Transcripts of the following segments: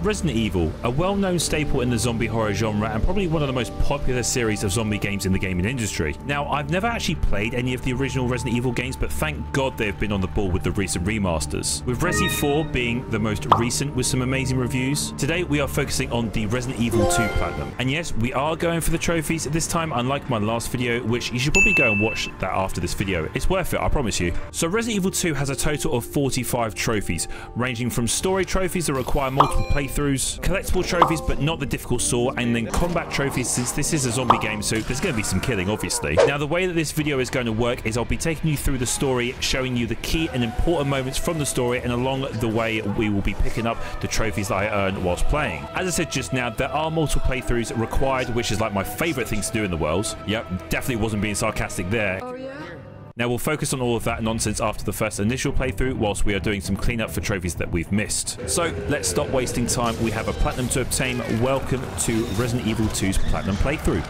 Resident Evil, a well-known staple in the zombie horror genre and probably one of the most popular series of zombie games in the gaming industry. Now, I've never actually played any of the original Resident Evil games, but thank God they've been on the ball with the recent remasters. With Resi 4 being the most recent with some amazing reviews, today we are focusing on the Resident Evil 2 Platinum. And yes, we are going for the trophies this time, unlike my last video, which you should probably go and watch that after this video. It's worth it, I promise you. So Resident Evil 2 has a total of 45 trophies, ranging from story trophies that require multiple playthroughs, collectible trophies but not the difficult sort, and then combat trophies since this is a zombie game, so there's going to be some killing obviously. Now the way that this video is going to work is I'll be taking you through the story, showing you the key and important moments from the story, and along the way we will be picking up the trophies that I earned whilst playing. As I said just now, there are multiple playthroughs required, which is like my favourite thing to do in the world. Yep, definitely wasn't being sarcastic there. Oh yeah? Now we'll focus on all of that nonsense after the first initial playthrough whilst we are doing some cleanup for trophies that we've missed. So let's stop wasting time. We have a platinum to obtain. Welcome to Resident Evil 2's platinum playthrough.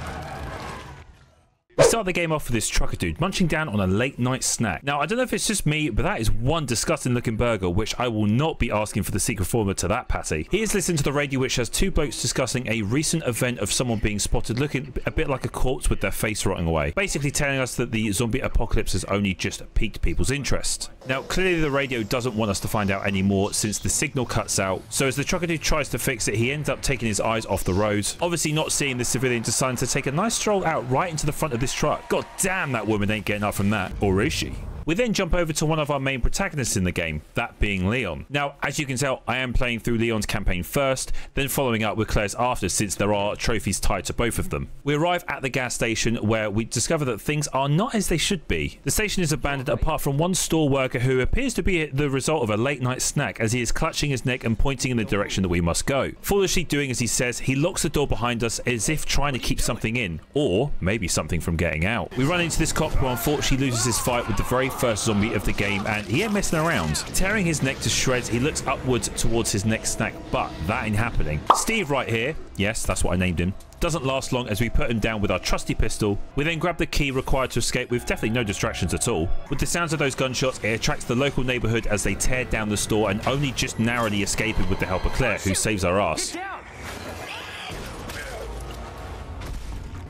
We start the game off with this trucker dude munching down on a late night snack. Now I don't know if it's just me, but that is one disgusting looking burger, which I will not be asking for the secret formula to that patty. He is listening to the radio, which has two blokes discussing a recent event of someone being spotted looking a bit like a corpse with their face rotting away, basically telling us that the zombie apocalypse has only just piqued people's interest. Now clearly the radio doesn't want us to find out anymore since the signal cuts out, so as the trucker dude tries to fix it, he ends up taking his eyes off the road. Obviously not seeing the civilian, deciding to take a nice stroll out right into the front of this truck. God damn, that woman ain't getting up from that. Or is she? We then jump over to one of our main protagonists in the game, that being Leon. Now, as you can tell, I am playing through Leon's campaign first, then following up with Claire's after, since there are trophies tied to both of them. We arrive at the gas station where we discover that things are not as they should be. The station is abandoned apart from one store worker who appears to be the result of a late night snack, as he is clutching his neck and pointing in the direction that we must go. Foolishly doing as he says, he locks the door behind us as if trying to keep something in, or maybe something from getting out. We run into this cop who unfortunately loses his fight with the very first zombie of the game, and he ain't messing around. Tearing his neck to shreds, he looks upwards towards his next snack, but that ain't happening. Steve right here, yes, that's what I named him, doesn't last long as we put him down with our trusty pistol. We then grab the key required to escape with definitely no distractions at all. With the sounds of those gunshots, it attracts the local neighborhood as they tear down the store and only just narrowly escaping with the help of Claire, who saves our ass.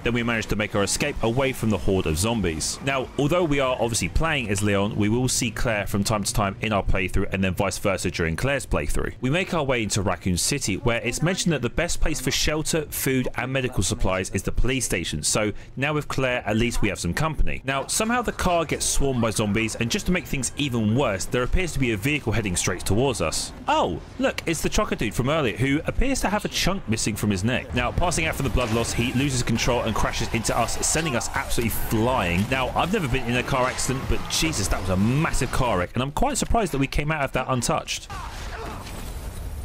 Then we manage to make our escape away from the horde of zombies. Now, although we are obviously playing as Leon, we will see Claire from time to time in our playthrough, and then vice versa during Claire's playthrough. We make our way into Raccoon City, where it's mentioned that the best place for shelter, food and medical supplies is the police station, so now with Claire at least we have some company. Now somehow the car gets swarmed by zombies, and just to make things even worse, there appears to be a vehicle heading straight towards us. Oh look, it's the trucker dude from earlier, who appears to have a chunk missing from his neck. Now passing out from the blood loss, he loses control and crashes into us, sending us absolutely flying. Now I've never been in a car accident, but Jesus, that was a massive car wreck, and I'm quite surprised that we came out of that untouched.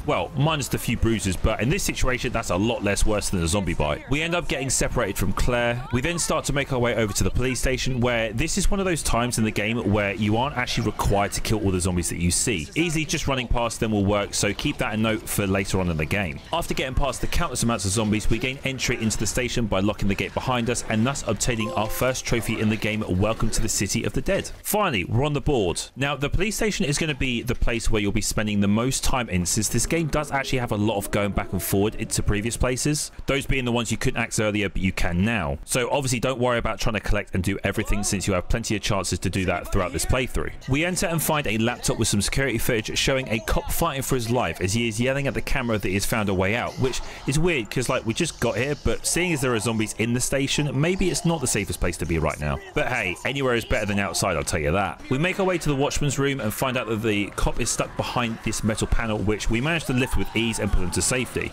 Well, minus the few bruises, but in this situation, that's a lot less worse than a zombie bite. We end up getting separated from Claire. We then start to make our way over to the police station, where this is one of those times in the game where you aren't actually required to kill all the zombies that you see. Easily just running past them will work, so keep that a note for later on in the game. After getting past the countless amounts of zombies, we gain entry into the station by locking the gate behind us, and thus obtaining our first trophy in the game, Welcome to the City of the Dead. Finally, we're on the board. Now, the police station is going to be the place where you'll be spending the most time in, since this game does actually have a lot of going back and forward into previous places, those being the ones you couldn't access earlier but you can now. So obviously don't worry about trying to collect and do everything, since you have plenty of chances to do that throughout this playthrough. We enter and find a laptop with some security footage showing a cop fighting for his life as he is yelling at the camera that he has found a way out, which is weird because like we just got here, but seeing as there are zombies in the station, maybe it's not the safest place to be right now. But hey, anywhere is better than outside, I'll tell you that. We make our way to the watchman's room and find out that the cop is stuck behind this metal panel, which we managed to lift with ease and put him to safety.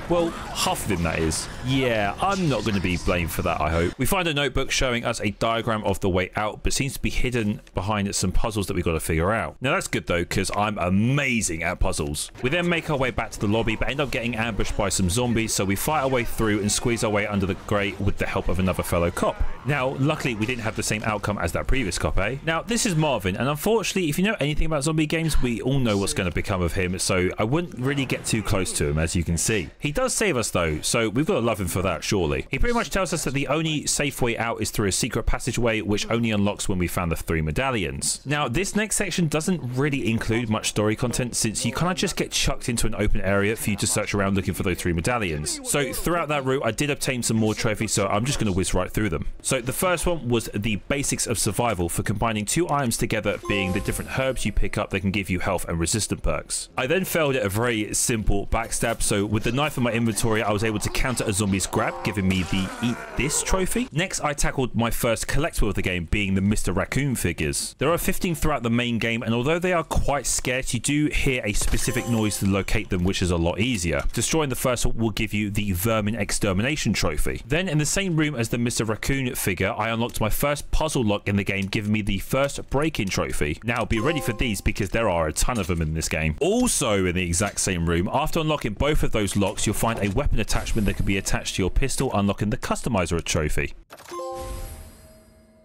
Well, half of him, that is. Yeah, I'm not going to be blamed for that, I hope. We find a notebook showing us a diagram of the way out, but seems to be hidden behind some puzzles that we've got to figure out. Now that's good though, because I'm amazing at puzzles. We then make our way back to the lobby, but end up getting ambushed by some zombies, so we fight our way through and squeeze our way under the grate with the help of another fellow cop. Now, luckily we didn't have the same outcome as that previous cop, eh? Now, this is Marvin, and unfortunately, if you know anything about zombie games, we all know what's going to become of him, so I wouldn't really get too close to him, as you can see. He does save us though, so we've got to love him for that, surely. He pretty much tells us that the only safe way out is through a secret passageway, which only unlocks when we found the 3 medallions. Now, this next section doesn't really include much story content, since you kind of just get chucked into an open area for you to search around looking for those 3 medallions. So throughout that route, I did obtain some more trophies, so I'm just going to whiz right through them. So the first one was the basics of survival for combining 2 items together, being the different herbs you pick up that can give you health and resistant perks. I then failed at a very simple backstab, so with the knife in my inventory, I was able to counter a zombie's grab, giving me the Eat This trophy. Next, I tackled my first collectible of the game, being the Mr. Raccoon figures. There are 15 throughout the main game, and although they are quite scarce, you do hear a specific noise to locate them, which is a lot easier. Destroying the first one will give you the Vermin Extermination trophy. Then, in the same room as the Mr. Raccoon figure, I unlocked my first puzzle lock in the game, giving me the first break-in trophy. Now, be ready for these because there are a ton of them in this game. Also, in the exact same room, after unlocking both of those locks, you'll find a weapon attachment that can be attached to your pistol, unlocking the Customizer trophy.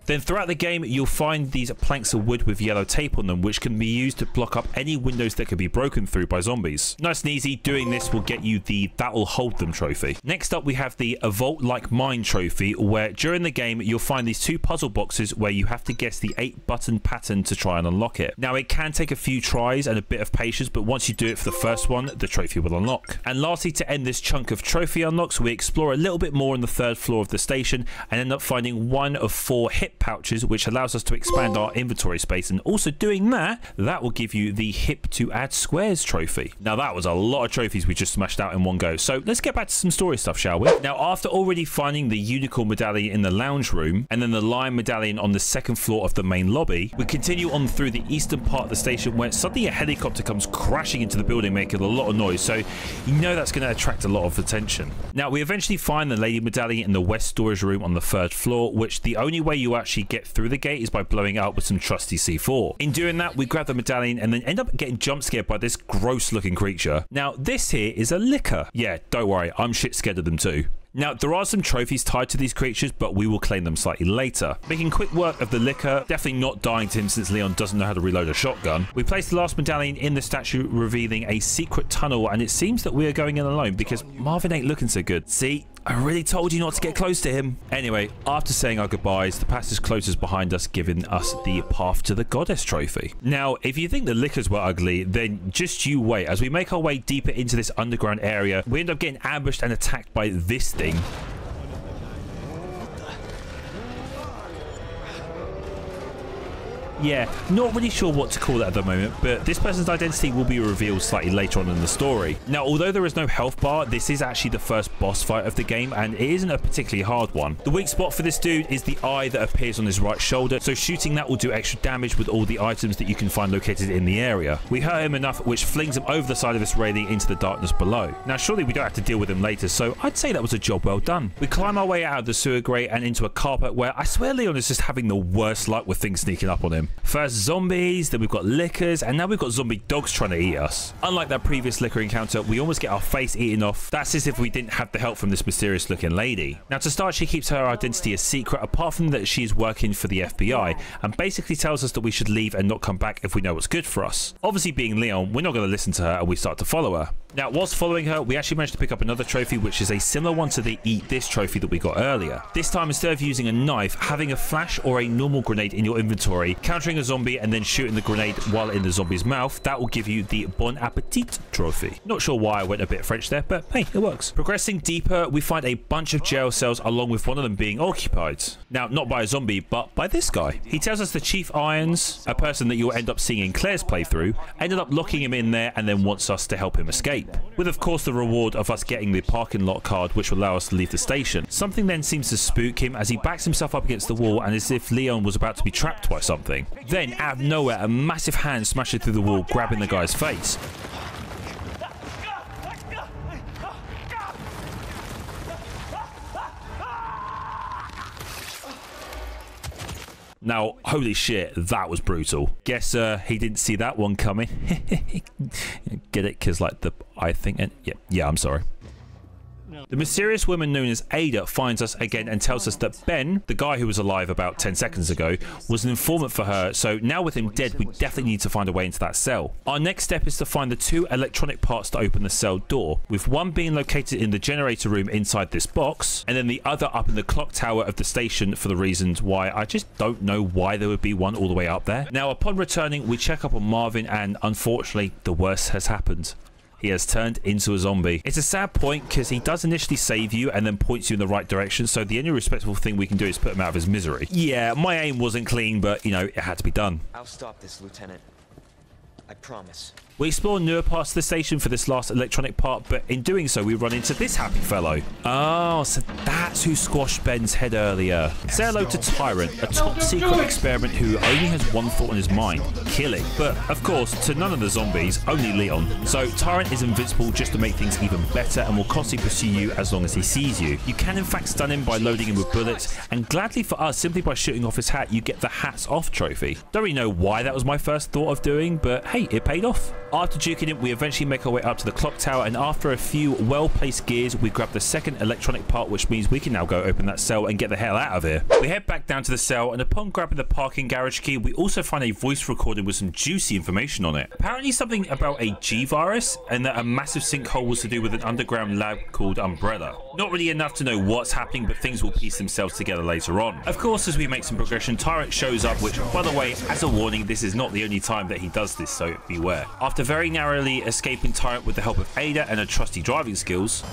Then throughout the game, you'll find these planks of wood with yellow tape on them, which can be used to block up any windows that can be broken through by zombies. Nice and easy, doing this will get you the That'll Hold Them trophy. Next up, we have the A Vault Like Mine trophy, where during the game, you'll find these 2 puzzle boxes where you have to guess the 8-button pattern to try and unlock it. Now, it can take a few tries and a bit of patience, but once you do it for the first one, the trophy will unlock. And lastly, to end this chunk of trophy unlocks, we explore a little bit more on the 3rd floor of the station and end up finding 1 of 4 hip pouches, which allows us to expand our inventory space, and also doing that will give you the Hip to Add Squares trophy. Now, that was a lot of trophies we just smashed out in one go, so let's get back to some story stuff, shall we? Now, after already finding the unicorn medallion in the lounge room and then the lion medallion on the 2nd floor of the main lobby, we continue on through the eastern part of the station, where suddenly a helicopter comes crashing into the building, making a lot of noise, so you know that's going to attract a lot of attention. Now, we eventually find the lady medallion in the west storage room on the 3rd floor, which the only way you actually get through the gate is by blowing it up with some trusty C4. In doing that, we grab the medallion and then end up getting jump scared by this gross looking creature. Now, this here is a licker. Yeah, don't worry, I'm shit scared of them too. Now, there are some trophies tied to these creatures, but we will claim them slightly later. Making quick work of the licker, definitely not dying to him since Leon doesn't know how to reload a shotgun. We place the last medallion in the statue, revealing a secret tunnel, and it seems that we are going in alone because Marvin ain't looking so good. See? I really told you not to get close to him. Anyway, after saying our goodbyes, the passage closes behind us, giving us the Path to the Goddess trophy. Now, if you think the lickers were ugly, then just you wait. As we make our way deeper into this underground area, we end up getting ambushed and attacked by this thing. Yeah, not really sure what to call that at the moment, but this person's identity will be revealed slightly later on in the story. Now, although there is no health bar, this is actually the first boss fight of the game, and it isn't a particularly hard one. The weak spot for this dude is the eye that appears on his right shoulder, so shooting that will do extra damage with all the items that you can find located in the area. We hurt him enough, which flings him over the side of this railing into the darkness below. Now, surely we don't have to deal with him later, so I'd say that was a job well done. We climb our way out of the sewer grate and into a carpet where I swear Leon is just having the worst luck with things sneaking up on him. First zombies, then we've got lickers, and now we've got zombie dogs trying to eat us. Unlike that previous licker encounter, we almost get our face eaten off. That's as if we didn't have the help from this mysterious looking lady. Now, to start, she keeps her identity a secret, apart from that she is working for the FBI, and basically tells us that we should leave and not come back if we know what's good for us. Obviously, being Leon, we're not going to listen to her, and we start to follow her. Now, whilst following her, we actually managed to pick up another trophy, which is a similar one to the Eat This trophy that we got earlier. This time, instead of using a knife, having a flash or a normal grenade in your inventory, countering a zombie and then shooting the grenade while in the zombie's mouth, that will give you the Bon Appetit trophy. Not sure why I went a bit French there, but hey, it works. Progressing deeper, we find a bunch of jail cells, along with one of them being occupied. Now, not by a zombie, but by this guy. He tells us the Chief Irons, a person that you'll end up seeing in Claire's playthrough, ended up locking him in there and then wants us to help him escape. With, of course, the reward of us getting the parking lot card, which will allow us to leave the station. Something then seems to spook him as he backs himself up against the wall, and as if Leon was about to be trapped by something. Then, out of nowhere, a massive hand smashes through the wall, grabbing the guy's face. Now, holy shit, that was brutal. Guess he didn't see that one coming. Get it? Because, like, the eye thing. And yeah, I'm sorry. No, The mysterious woman known as Ada finds us again and tells us that Ben, the guy who was alive about 10 seconds ago, was an informant for her, so now with him dead, we definitely need to find a way into that cell. Our next step is to find the 2 electronic parts to open the cell door, with one being located in the generator room inside this box, and then the other up in the clock tower of the station for the reasons why I just don't know why there would be one all the way up there. Now, upon returning, we check up on Marvin, and unfortunately, the worst has happened. He has turned into a zombie. It's a sad point because he does initially save you and then points you in the right direction, so the only respectable thing we can do is put him out of his misery. Yeah, my aim wasn't clean, but, you know, it had to be done. I'll stop this, Lieutenant. I promise. We explore newer parts of the station for this last electronic part, but in doing so, we run into this happy fellow. Oh, so that's who squashed Ben's head earlier. Say hello to Tyrant, a top-secret experiment who only has one thought on his mind, killing. But, of course, to none of the zombies, only Leon. So, Tyrant is invincible just to make things even better and will constantly pursue you as long as he sees you. You can, in fact, stun him by loading him with bullets, and gladly for us, simply by shooting off his hat, you get the Hats Off trophy. Don't really know why that was my first thought of doing, but hey, it paid off. After juking him, we eventually make our way up to the clock tower, and after a few well-placed gears, we grab the second electronic part, which means we can now go open that cell and get the hell out of here. We head back down to the cell, and upon grabbing the parking garage key, we also find a voice recording with some juicy information on it. Apparently something about a G-virus, and that a massive sinkhole was to do with an underground lab called Umbrella. Not really enough to know what's happening, but things will piece themselves together later on. Of course, as we make some progression, Tyrant shows up, which, by the way, as a warning, this is not the only time that he does this, so beware. After very narrowly escaping Tyrant with the help of Ada and her trusty driving skills,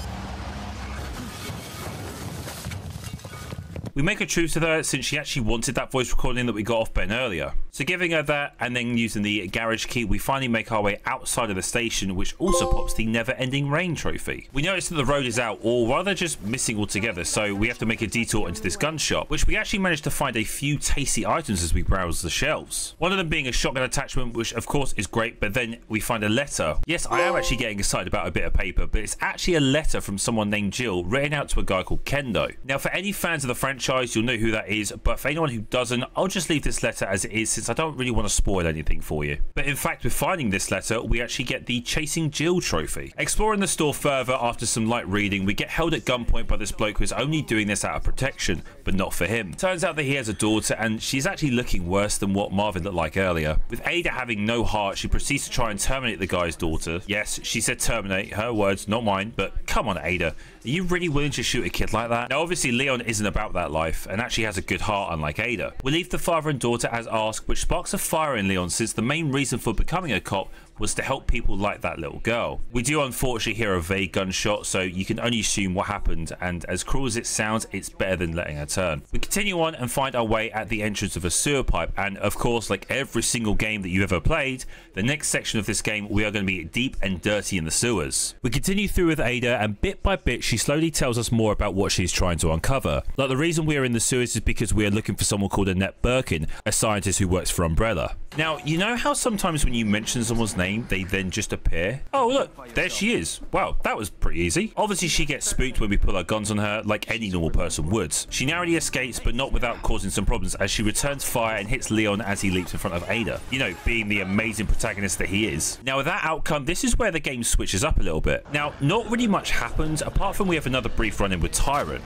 we make a truce with her since she actually wanted that voice recording that we got off Ben earlier. So giving her that and then using the garage key, we finally make our way outside of the station, which also pops the Never-Ending Rain trophy. We notice that the road is out, or rather just missing altogether, so we have to make a detour into this gun shop, which we actually managed to find a few tasty items as we browse the shelves. One of them being a shotgun attachment, which of course is great, but then we find a letter. Yes, I am actually getting excited about a bit of paper, but it's actually a letter from someone named Jill, written out to a guy called Kendo. Now, for any fans of the franchise, you'll know who that is, but for anyone who doesn't, I'll just leave this letter as it is since I don't really want to spoil anything for you. But in fact, with finding this letter, we actually get the Chasing Jill trophy. Exploring the store further after some light reading, we get held at gunpoint by this bloke who is only doing this out of protection, but not for him. Turns out that he has a daughter, and she's actually looking worse than what Marvin looked like earlier. With Ada having no heart, she proceeds to try and terminate the guy's daughter. Yes, she said terminate, her words, not mine, but come on, Ada. Are you really willing to shoot a kid like that? Now, obviously, Leon isn't about that life, and actually has a good heart, unlike Ada. We leave the father and daughter as asked, which sparks a fire in Leon since the main reason for becoming a cop was to help people like that little girl. We do unfortunately hear a vague gunshot, so you can only assume what happened, and as cruel as it sounds, it's better than letting her turn. We continue on and find our way at the entrance of a sewer pipe, and of course, like every single game that you've ever played, the next section of this game, we are going to be deep and dirty in the sewers. We continue through with Ada, and bit by bit, she slowly tells us more about what she's trying to uncover. Like, the reason we are in the sewers is because we are looking for someone called Annette Birkin, a scientist who works for Umbrella. Now, you know how sometimes when you mention someone's name, they then just appear? Oh, look, there she is. Wow, that was pretty easy. Obviously, she gets spooked when we pull our guns on her, like any normal person would. She narrowly escapes, but not without causing some problems, as she returns fire and hits Leon as he leaps in front of Ada. You know, being the amazing protagonist that he is. Now, with that outcome, this is where the game switches up a little bit. Now, not really much happens, apart from we have another brief run-in with Tyrant.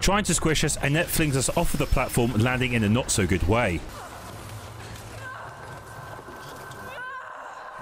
Trying to squish us, Annette flings us off of the platform, landing in a not-so-good way.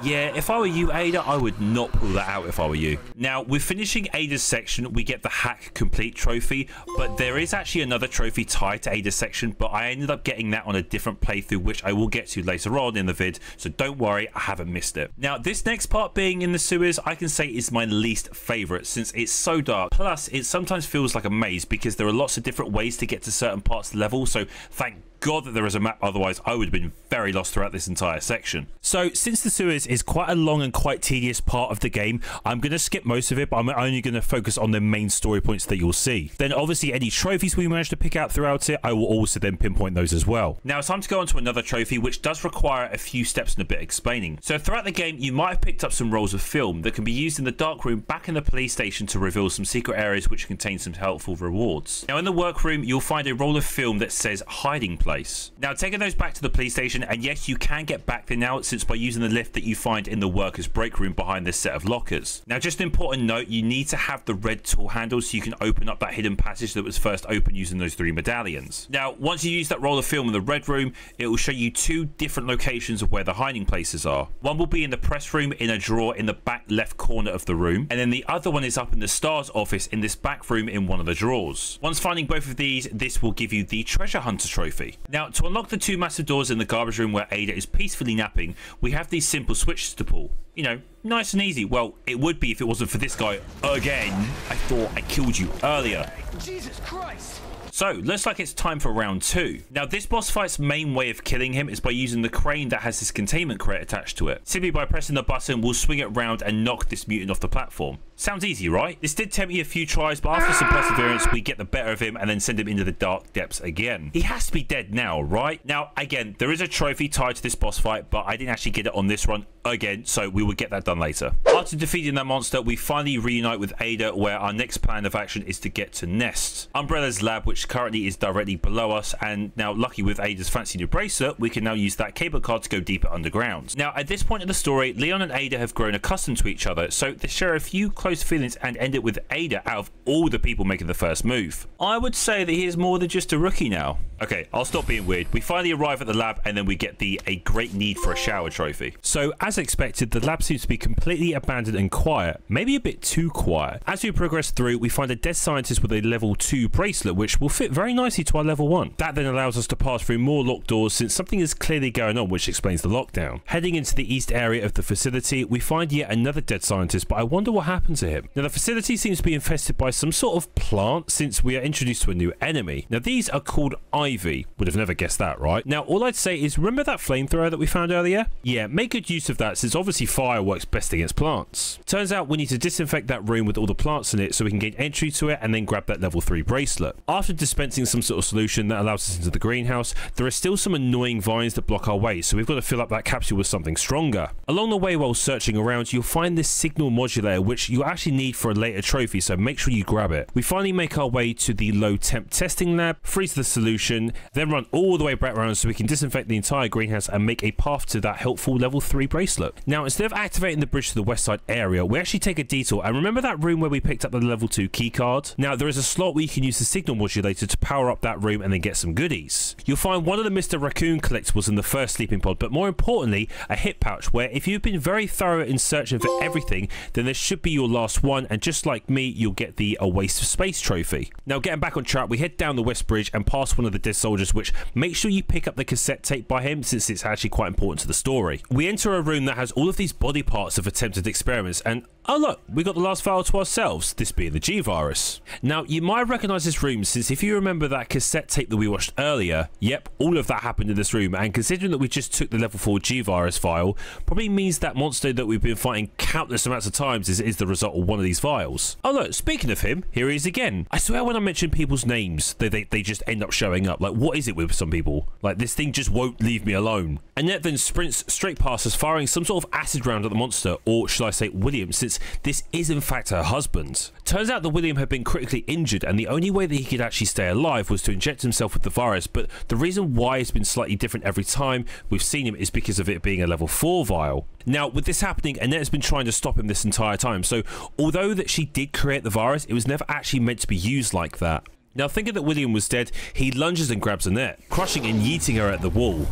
Yeah, if I were you, Ada, I would not pull that out if I were you. Now, with finishing Ada's section, we get the Hack Complete trophy, but there is actually another trophy tied to Ada's section, but I ended up getting that on a different playthrough, which I will get to later on in the vid, so don't worry, I haven't missed it. Now, this next part being in the sewers, I can say is my least favourite, since it's so dark. Plus, it sometimes feels like a maze, because there are lots of different ways to get to certain parts of the level, so thank God that there is a map, otherwise I would have been very lost throughout this entire section. So since the sewers is quite a long and quite tedious part of the game, I'm going to skip most of it, but I'm only going to focus on the main story points that you'll see. Then obviously any trophies we manage to pick out throughout it, I will also then pinpoint those as well. Now it's time to go on to another trophy, which does require a few steps and a bit of explaining. So throughout the game, you might have picked up some rolls of film that can be used in the dark room back in the police station to reveal some secret areas which contain some helpful rewards. Now in the workroom, you'll find a roll of film that says hiding place. place. Now, taking those back to the police station, and yes, you can get back there now, since by using the lift that you find in the workers' break room behind this set of lockers. Now, just an important note, you need to have the red tool handle so you can open up that hidden passage that was first opened using those 3 medallions. Now, once you use that roll of film in the red room, it will show you 2 different locations of where the hiding places are. One will be in the press room in a drawer in the back left corner of the room, and then the other one is up in the STARS office in this back room in one of the drawers. Once finding both of these, this will give you the treasure hunter trophy. Now, to unlock the 2 massive doors in the garbage room where Ada is peacefully napping, we have these simple switches to pull. You know, nice and easy. Well, it would be if it wasn't for this guy again. I thought I killed you earlier. Jesus Christ! So, looks like it's time for round 2. Now, this boss fight's main way of killing him is by using the crane that has this containment crate attached to it. Simply by pressing the button, we'll swing it round and knock this mutant off the platform. Sounds easy, right? This did tempt me a few tries, but after some perseverance, we get the better of him and then send him into the dark depths again. He has to be dead now, right? Now, again, there is a trophy tied to this boss fight, but I didn't actually get it on this run again, so we will get that done later. After defeating that monster, we finally reunite with Ada, where our next plan of action is to get to Nest, Umbrella's lab, which currently is directly below us, and now lucky with Ada's fancy new bracelet, we can now use that cable card to go deeper underground. Now, at this point in the story, Leon and Ada have grown accustomed to each other, so they share a few close feelings and end it with Ada out of all the people making the first move. I would say that he is more than just a rookie now. Okay, I'll stop being weird. We finally arrive at the lab, and then we get the a great need for a shower trophy. So, as expected, the lab seems to be completely abandoned and quiet, maybe a bit too quiet. As we progress through, we find a dead scientist with a level 2 bracelet, which will fit very nicely to our level 1. That then allows us to pass through more locked doors, since something is clearly going on, which explains the lockdown. Heading into the east area of the facility, we find yet another dead scientist, but I wonder what happened to him. Now, the facility seems to be infested by some sort of plant, since we are introduced to a new enemy. Now, these are called Ivy. Would have never guessed that, right? Now, all I'd say is, remember that flamethrower that we found earlier? Yeah, make good use of that, since obviously fire works best against plants. Turns out we need to disinfect that room with all the plants in it so we can gain entry to it and then grab that level 3 bracelet. After dispensing some sort of solution that allows us into the greenhouse, there are still some annoying vines that block our way, so we've got to fill up that capsule with something stronger. Along the way, while searching around, you'll find this signal modulator, which you actually need for a later trophy, so make sure you grab it. We finally make our way to the low temp testing lab, freeze the solution, then run all the way back around so we can disinfect the entire greenhouse and make a path to that helpful level 3 bracelet. Now, instead of activating the bridge to the west side area, we actually take a detour, and remember that room where we picked up the level 2 key card? Now, there is a slot where you can use the signal modulator to power up that room and then get some goodies. You'll find one of the Mr. Raccoon collectibles in the first sleeping pod, but more importantly, a hip pouch where if you've been very thorough in searching for everything, then this should be your last one, and just like me, you'll get the A Waste of Space trophy. Now, getting back on track, we head down the west bridge and past one of the dead soldiers, which make sure you pick up the cassette tape by him, since it's actually quite important to the story. We enter a room that has all of these body parts of attempted experiments, and oh look, we got the last file to ourselves, this being the G-Virus. Now, you might recognise this room, since if you remember that cassette tape that we watched earlier, yep, all of that happened in this room, and considering that we just took the level 4 G-Virus file, probably means that monster that we've been fighting countless amounts of times is the result of one of these vials. Oh look, speaking of him, here he is again. I swear when I mention people's names, they just end up showing up. Like, what is it with some people? Like, this thing just won't leave me alone. Annette then sprints straight past us, firing some sort of acid round at the monster, or should I say William, since this is in fact her husband. Turns out that William had been critically injured, and the only way that he could actually stay alive was to inject himself with the virus, but the reason why it's been slightly different every time we've seen him is because of it being a level 4 vial. Now, with this happening, Annette has been trying to stop him this entire time, so although that she did create the virus, it was never actually meant to be used like that. Now, thinking that William was dead, he lunges and grabs Annette, crushing and yeeting her at the wall.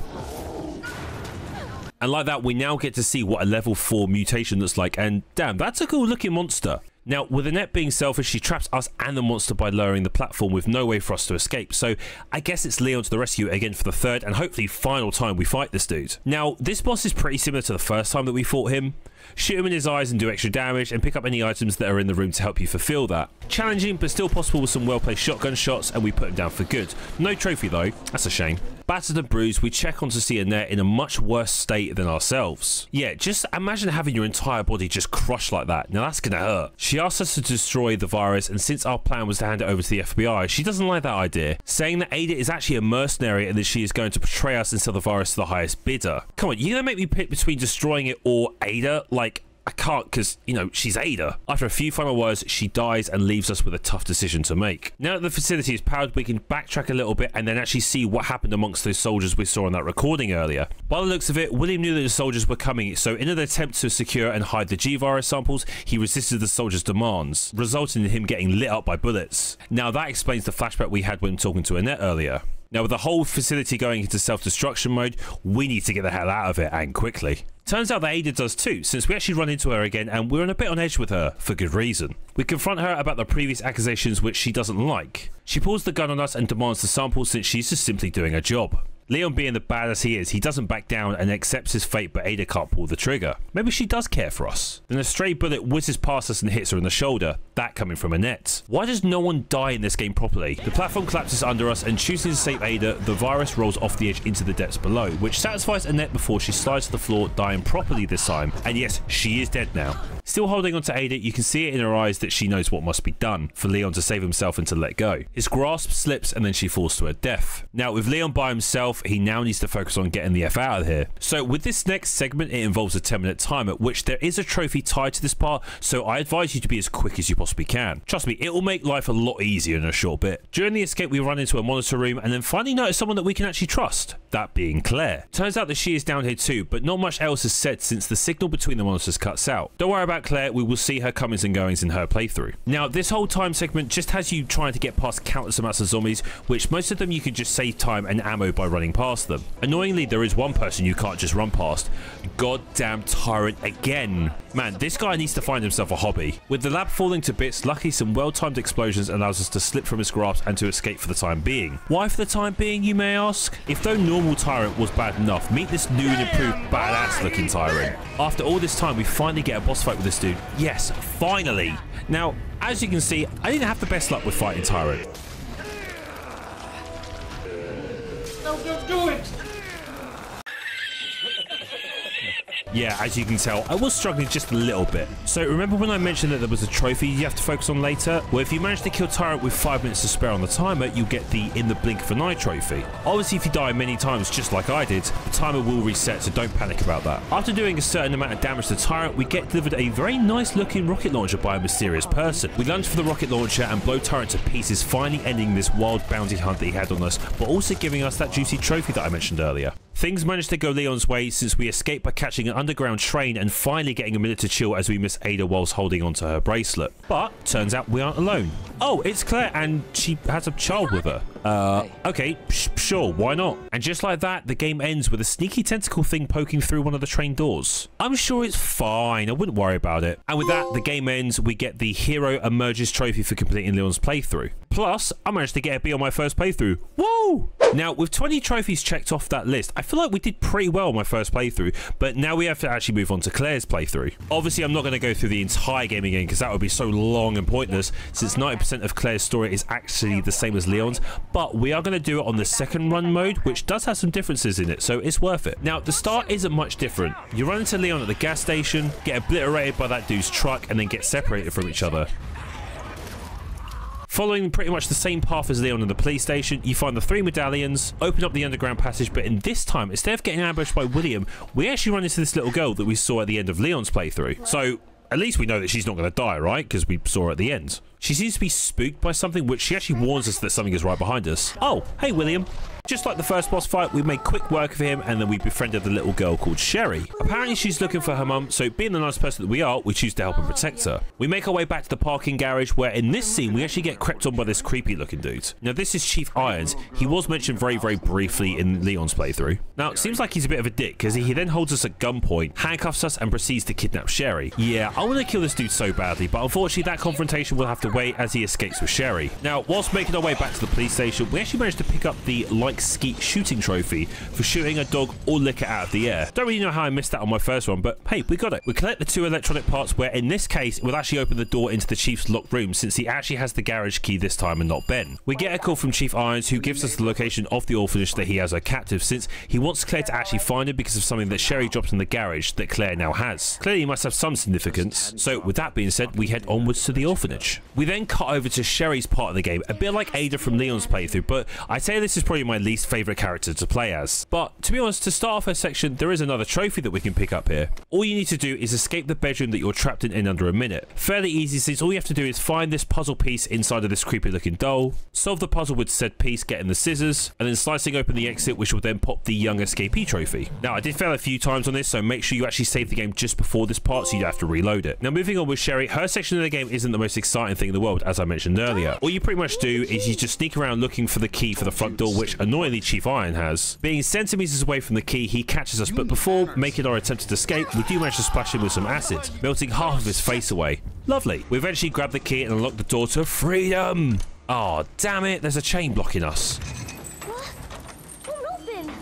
And like that, we now get to see what a level 4 mutation looks like, and damn, that's a cool looking monster. Now, with Annette being selfish, she traps us and the monster by lowering the platform with no way for us to escape, so I guess it's Leon to the rescue again for the third and hopefully final time we fight this dude. Now, this boss is pretty similar to the first time that we fought him. Shoot him in his eyes and do extra damage, and pick up any items that are in the room to help you fulfill that. Challenging, but still possible with some well-placed shotgun shots, and we put him down for good. No trophy though, that's a shame. Battered and bruised, we check on to see Annette in a much worse state than ourselves. Yeah, just imagine having your entire body just crushed like that. Now that's gonna hurt. She asks us to destroy the virus, and since our plan was to hand it over to the FBI, she doesn't like that idea, saying that Ada is actually a mercenary and that she is going to betray us and sell the virus to the highest bidder. Come on, you're gonna make me pick between destroying it or Ada? Like, I can't because, you know, she's Ada. After a few final words, she dies and leaves us with a tough decision to make. Now that the facility is powered, we can backtrack a little bit and then actually see what happened amongst those soldiers we saw in that recording earlier. By the looks of it, William knew that the soldiers were coming, so in an attempt to secure and hide the G-Virus samples, he resisted the soldiers' demands, resulting in him getting lit up by bullets. Now that explains the flashback we had when talking to Annette earlier. Now, with the whole facility going into self-destruction mode, we need to get the hell out of it, and quickly. Turns out that Ada does too, since we actually run into her again and we're a bit on edge with her, for good reason. We confront her about the previous accusations which she doesn't like. She pulls the gun on us and demands the samples since she's just simply doing her job. Leon, being the badass he is, he doesn't back down and accepts his fate, but Ada can't pull the trigger. Maybe she does care for us. Then a stray bullet whizzes past us and hits her in the shoulder, that coming from Annette. Why does no one die in this game properly? The platform collapses under us, and choosing to save Ada, the virus rolls off the edge into the depths below, which satisfies Annette before she slides to the floor, dying properly this time. And yes, she is dead now. Still holding on to Ada, you can see it in her eyes that she knows what must be done for Leon to save himself and to let go. His grasp slips and then she falls to her death. Now, with Leon by himself, he now needs to focus on getting the F out of here. So with this next segment, it involves a 10-minute timer, which there is a trophy tied to this part, so I advise you to be as quick as you possibly can. Trust me, it will make life a lot easier in a short bit. During the escape, we run into a monitor room and then finally notice someone that we can actually trust, that being Claire. Turns out that she is down here too, but not much else is said since the signal between the monitors cuts out. Don't worry about Claire, we will see her comings and goings in her playthrough. Now, this whole time segment just has you trying to get past countless amounts of zombies, which most of them you can just save time and ammo by running past them. Annoyingly, there is one person you can't just run past. Goddamn Tyrant again. Man, this guy needs to find himself a hobby. With the lab falling to bits, luckily some well-timed explosions allows us to slip from his grasp and to escape for the time being. Why for the time being, you may ask? If though normal Tyrant was bad enough, meet this new and improved badass looking Tyrant. After all this time, we finally get a boss fight with this dude. Yes, finally. Now, as you can see, I didn't have the best luck with fighting Tyrant. No, don't do it! Yeah, as you can tell, I was struggling just a little bit. So remember when I mentioned that there was a trophy you have to focus on later? Well, if you manage to kill Tyrant with 5 minutes to spare on the timer, you get the In the Blink of an Eye trophy. Obviously, if you die many times just like I did, the timer will reset, so don't panic about that. After doing a certain amount of damage to Tyrant, we get delivered a very nice looking rocket launcher by a mysterious person. We lunge for the rocket launcher and blow Tyrant to pieces, finally ending this wild bounty hunt that he had on us, but also giving us that juicy trophy that I mentioned earlier. Things managed to go Leon's way since we escaped by catching an underground train and finally getting a minute to chill as we miss Ada whilst holding onto her bracelet. But turns out we aren't alone. Oh, it's Claire and she has a child with her. Okay, sure, why not? And just like that, the game ends with a sneaky tentacle thing poking through one of the train doors. I'm sure it's fine, I wouldn't worry about it. And with that, the game ends, we get the Hero Emerges trophy for completing Leon's playthrough. Plus, I managed to get a B on my first playthrough. Woo! Now, with 20 trophies checked off that list, I feel like we did pretty well on my first playthrough, but now we have to actually move on to Claire's playthrough. Obviously, I'm not going to go through the entire game again because that would be so long and pointless, since 90% of Claire's story is actually the same as Leon's, but we are going to do it on the second run mode, which does have some differences in it, so it's worth it. Now, the start isn't much different. You run into Leon at the gas station, get obliterated by that dude's truck, and then get separated from each other. Following pretty much the same path as Leon in the police station, you find the 3 medallions, open up the underground passage, but in this time, instead of getting ambushed by William, we actually run into this little girl that we saw at the end of Leon's playthrough. So, at least we know that she's not going to die, right? Because we saw her at the end. She seems to be spooked by something, which she actually warns us that something is right behind us. Oh, hey William. Just like the first boss fight, we made quick work of him and then we befriended the little girl called Sherry. Apparently she's looking for her mum, so being the nice person that we are, we choose to help and protect her. We make our way back to the parking garage where in this scene we actually get crept on by this creepy looking dude. Now this is Chief Irons. He was mentioned very briefly in Leon's playthrough. Now it seems like he's a bit of a dick because he then holds us at gunpoint, handcuffs us and proceeds to kidnap Sherry. Yeah, I want to kill this dude so badly, but unfortunately that confrontation will have to wait as he escapes with Sherry. Now whilst making our way back to the police station, we actually managed to pick up the Like Skeet shooting trophy for shooting a dog or liquor out of the air. Don't really know how I missed that on my first one, but hey, we got it. We collect the 2 electronic parts where in this case it will actually open the door into the Chief's locked room since he actually has the garage key this time and not Ben. We get a call from Chief Irons who gives us the location of the orphanage that he has her captive since he wants Claire to actually find it because of something that Sherry dropped in the garage that Claire now has. Clearly it must have some significance, so with that being said, we head onwards to the orphanage. We We then cut over to Sherry's part of the game, a bit like Ada from Leon's playthrough, but I'd say this is probably my least favourite character to play as. But to be honest, to start off her section, there is another trophy that we can pick up here. All you need to do is escape the bedroom that you're trapped in under a minute. Fairly easy, since all you have to do is find this puzzle piece inside of this creepy looking doll, solve the puzzle with said piece, getting the scissors, and then slicing open the exit, which will then pop the young escapee trophy. Now I did fail a few times on this, so make sure you actually save the game just before this part so you don't have to reload it. Now moving on with Sherry, her section of the game isn't the most exciting thing in the world, as I mentioned earlier. All you pretty much do is you just sneak around looking for the key for the front door, which annoyingly Chief Iron has. Being centimeters away from the key, he catches us, but before making our attempted escape, we do manage to splash him with some acid, melting half of his face away. Lovely. We eventually grab the key and unlock the door to freedom. Oh, damn it, there's a chain blocking us. What? Won't open.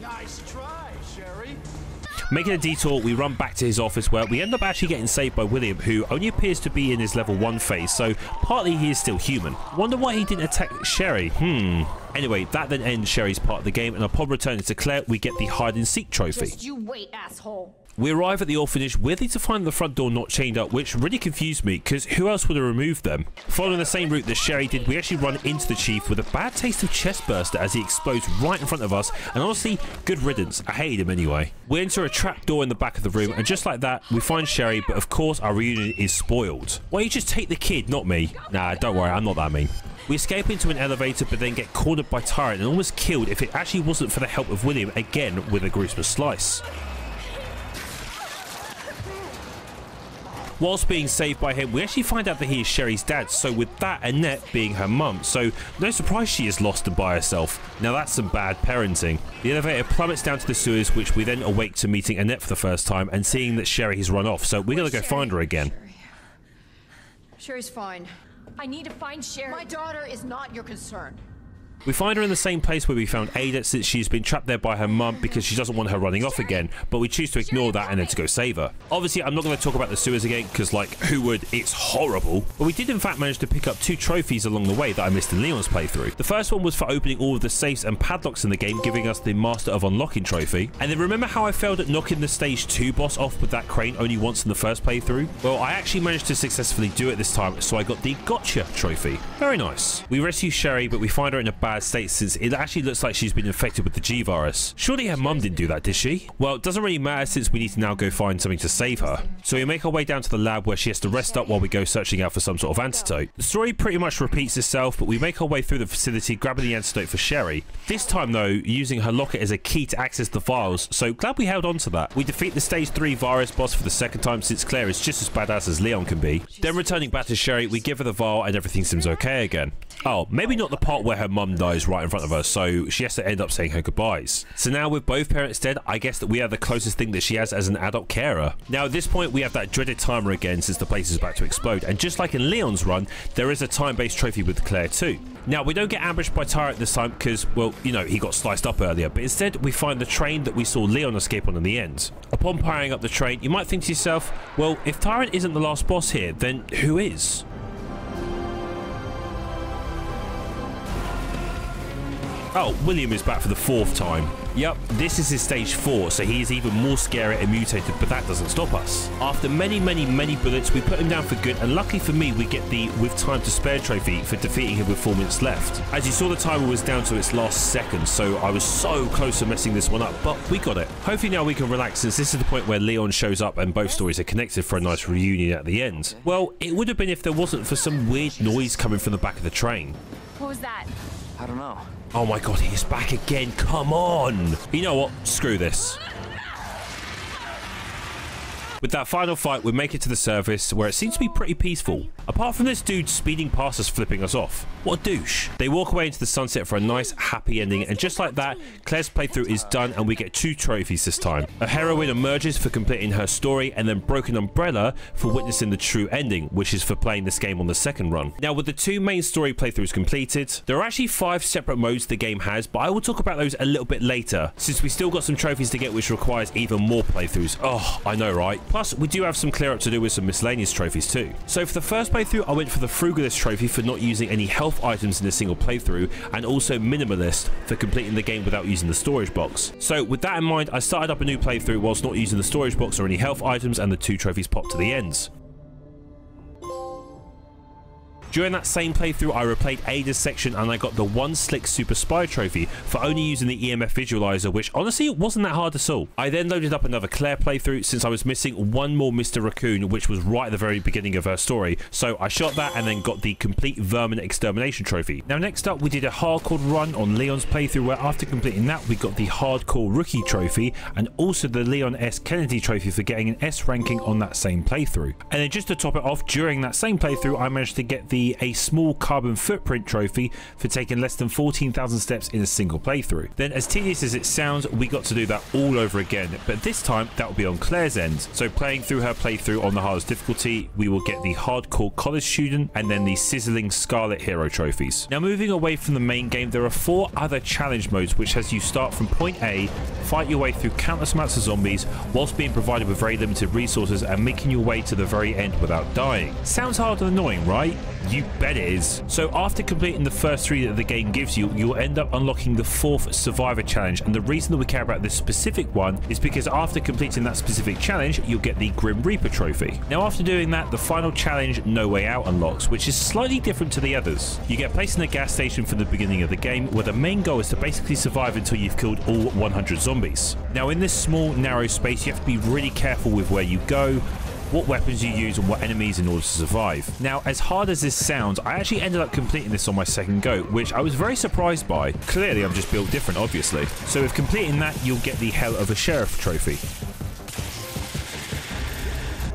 Nice try, Sherry. Making a detour, we run back to his office where we end up actually getting saved by William, who only appears to be in his level 1 phase, so partly he is still human. Wonder why he didn't attack Sherry. Anyway, that then ends Sherry's part of the game, and upon returning to Claire, we get the hide and seek trophy. Just you wait, asshole. We arrive at the orphanage, weirdly to find the front door not chained up, which really confused me, because who else would have removed them? Following the same route that Sherry did, we actually run into the Chief with a bad taste of chestburster as he explodes right in front of us, and honestly, good riddance. I hated him anyway. We enter a trap door in the back of the room, and just like that, we find Sherry, but of course our reunion is spoiled. Why don't you just take the kid, not me? Nah, don't worry, I'm not that mean. We escape into an elevator, but then get cornered by Tyrant and almost killed if it actually wasn't for the help of William, again with a gruesome slice. Whilst being saved by him, we actually find out that he is Sherry's dad, so with that, Annette being her mum, so no surprise she is lost and by herself. Now that's some bad parenting. The elevator plummets down to the sewers, which we then awake to meeting Annette for the first time and seeing that Sherry has run off, so we gotta go find her again. Sherry's fine. I need to find Sherry. My daughter is not your concern. We find her in the same place where we found Ada, since she's been trapped there by her mum because she doesn't want her running off again, but we choose to ignore that and then to go save her. Obviously, I'm not going to talk about the sewers again because, like, who would? It's horrible. But we did in fact manage to pick up 2 trophies along the way that I missed in Leon's playthrough. The first one was for opening all of the safes and padlocks in the game, giving us the Master of Unlocking trophy. And then remember how I failed at knocking the stage 2 boss off with that crane only once in the first playthrough? Well, I actually managed to successfully do it this time, so I got the Gotcha trophy. Very nice. We rescue Sherry, but we find her in a bad state since it actually looks like she's been infected with the G virus. Surely her mum didn't do that, did she? Well, it doesn't really matter since we need to now go find something to save her. So we make our way down to the lab where she has to rest up while we go searching out for some sort of antidote. The story pretty much repeats itself, but we make our way through the facility grabbing the antidote for Sherry. This time though, using her locket as a key to access the vials, so glad we held on to that. We defeat the stage 3 virus boss for the second time since Claire is just as badass as Leon can be. Then returning back to Sherry, we give her the vial and everything seems okay again. Oh, maybe not the part where her mum dies right in front of her, so she has to end up saying her goodbyes. So now with both parents dead, I guess that we are the closest thing that she has as an adult carer. Now at this point, we have that dreaded timer again since the place is about to explode, and just like in Leon's run, there is a time-based trophy with Claire too. Now we don't get ambushed by Tyrant this time because, well, you know, he got sliced up earlier, but instead we find the train that we saw Leon escape on in the end. Upon powering up the train, you might think to yourself, well, if Tyrant isn't the last boss here, then who is? Oh, William is back for the 4th time. Yep, this is his stage 4, so he is even more scary and mutated, but that doesn't stop us. After many bullets, we put him down for good, and luckily for me, we get the With Time to Spare trophy for defeating him with 4 minutes left. As you saw, the timer was down to its last second, so I was so close to messing this one up, but we got it. Hopefully now we can relax, since this is the point where Leon shows up and both stories are connected for a nice reunion at the end. Well, it would have been if there wasn't for some weird noise coming from the back of the train. What was that? I don't know. Oh my god, he's back again. Come on. You know what? Screw this. With that final fight, we make it to the surface, where it seems to be pretty peaceful. Apart from this dude speeding past us, flipping us off. What a douche. They walk away into the sunset for a nice, happy ending, and just like that, Claire's playthrough is done, and we get 2 trophies this time. A heroine emerges for completing her story, and then Broken Umbrella for witnessing the true ending, which is for playing this game on the 2nd run. Now, with the 2 main story playthroughs completed, there are actually 5 separate modes the game has, but I will talk about those a little bit later, since we still got some trophies to get, which requires even more playthroughs. Oh, I know, right? Plus, we do have some clear up to do with some miscellaneous trophies too. So for the first playthrough, I went for the Frugalist trophy for not using any health items in a single playthrough, and also Minimalist for completing the game without using the storage box. So with that in mind, I started up a new playthrough whilst not using the storage box or any health items, and the 2 trophies popped to the ends. During that same playthrough, I replayed Ada's section and I got the One Slick Super Spy trophy for only using the EMF visualizer, which honestly wasn't that hard at all. I then loaded up another Claire playthrough since I was missing one more Mr. Raccoon, which was right at the very beginning of her story. So I shot that and then got the complete Vermin Extermination trophy. Now next up, we did a hardcore run on Leon's playthrough, where after completing that, we got the Hardcore Rookie trophy and also the Leon S. Kennedy trophy for getting an S ranking on that same playthrough. And then just to top it off, during that same playthrough, I managed to get the A Small Carbon Footprint trophy for taking less than 14,000 steps in a single playthrough. Then, as tedious as it sounds, we got to do that all over again, but this time that will be on Claire's end. So playing through her playthrough on the hardest difficulty, we will get the Hardcore College Student and then the Sizzling Scarlet Hero trophies. Now moving away from the main game, there are 4 other challenge modes which has you start from point A, fight your way through countless amounts of zombies whilst being provided with very limited resources and making your way to the very end without dying. Sounds hard and annoying, right? You bet it is. So after completing the first 3 that the game gives you, you'll end up unlocking the 4th Survivor Challenge, and the reason that we care about this specific one is because after completing that specific challenge, you'll get the Grim Reaper trophy. Now after doing that, the final challenge, No Way Out, unlocks, which is slightly different to the others. You get placed in a gas station from the beginning of the game, where the main goal is to basically survive until you've killed all 100 zombies. Now in this small, narrow space, you have to be really careful with where you go, what weapons you use and what enemies in order to survive. Now, as hard as this sounds, I actually ended up completing this on my second go, which I was very surprised by. Clearly, I'm just built different, obviously. So with completing that, you'll get the Hell of a Sheriff trophy.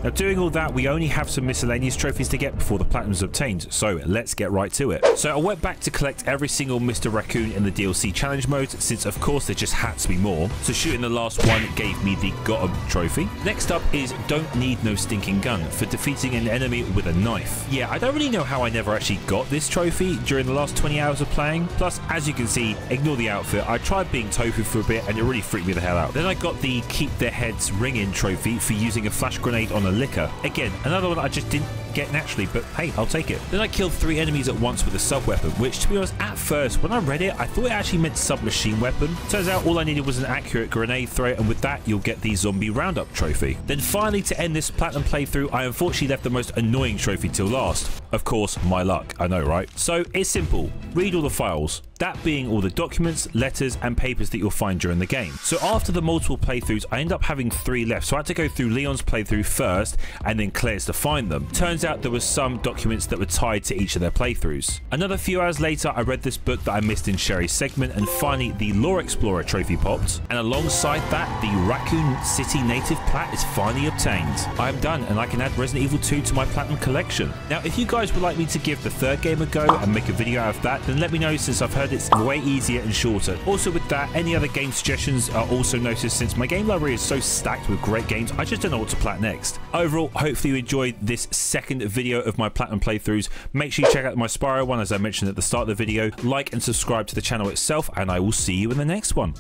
Now doing all that, we only have some miscellaneous trophies to get before the platinum's obtained, so let's get right to it. So I went back to collect every single Mr. Raccoon in the DLC challenge mode, since of course there just had to be more. So shooting the last one gave me the Got 'em trophy. Next up is Don't Need No Stinking Gun, for defeating an enemy with a knife. Yeah, I don't really know how I never actually got this trophy during the last 20 hours of playing. Plus, as you can see, ignore the outfit, I tried being Tofu for a bit and it really freaked me the hell out. Then I got the Keep Their Heads Ringing trophy for using a flash grenade on a liquor. Again, another one I just didn't get naturally, but hey, I'll take it. Then I killed 3 enemies at once with a sub-weapon, which to be honest, at first, when I read it, I thought it actually meant submachine weapon. Turns out all I needed was an accurate grenade throw, and with that, you'll get the Zombie Roundup trophy. Then finally, to end this platinum playthrough, I unfortunately left the most annoying trophy till last. Of course, my luck, I know, right? So it's simple, read all the files. That being all the documents, letters, and papers that you'll find during the game. So after the multiple playthroughs, I end up having 3 left. So I had to go through Leon's playthrough first, and then Claire's to find them. Turns out there was some documents that were tied to each of their playthroughs. Another few hours later, I read this book that I missed in Sherry's segment, and finally the Lore Explorer trophy popped. And alongside that, the Raccoon City native plat is finally obtained. I am done, and I can add Resident Evil 2 to my platinum collection. Now, if you guys would like me to give the 3rd game a go and make a video out of that, then let me know, since I've heard it's way easier and shorter. Also with that, any other game suggestions are also noticed, since my game library is so stacked with great games, I just don't know what to plat next. Overall, hopefully you enjoyed this second video of my platinum playthroughs. Make sure you check out my Spyro one, as I mentioned at the start of the video, like and subscribe to the channel itself, and I will see you in the next one.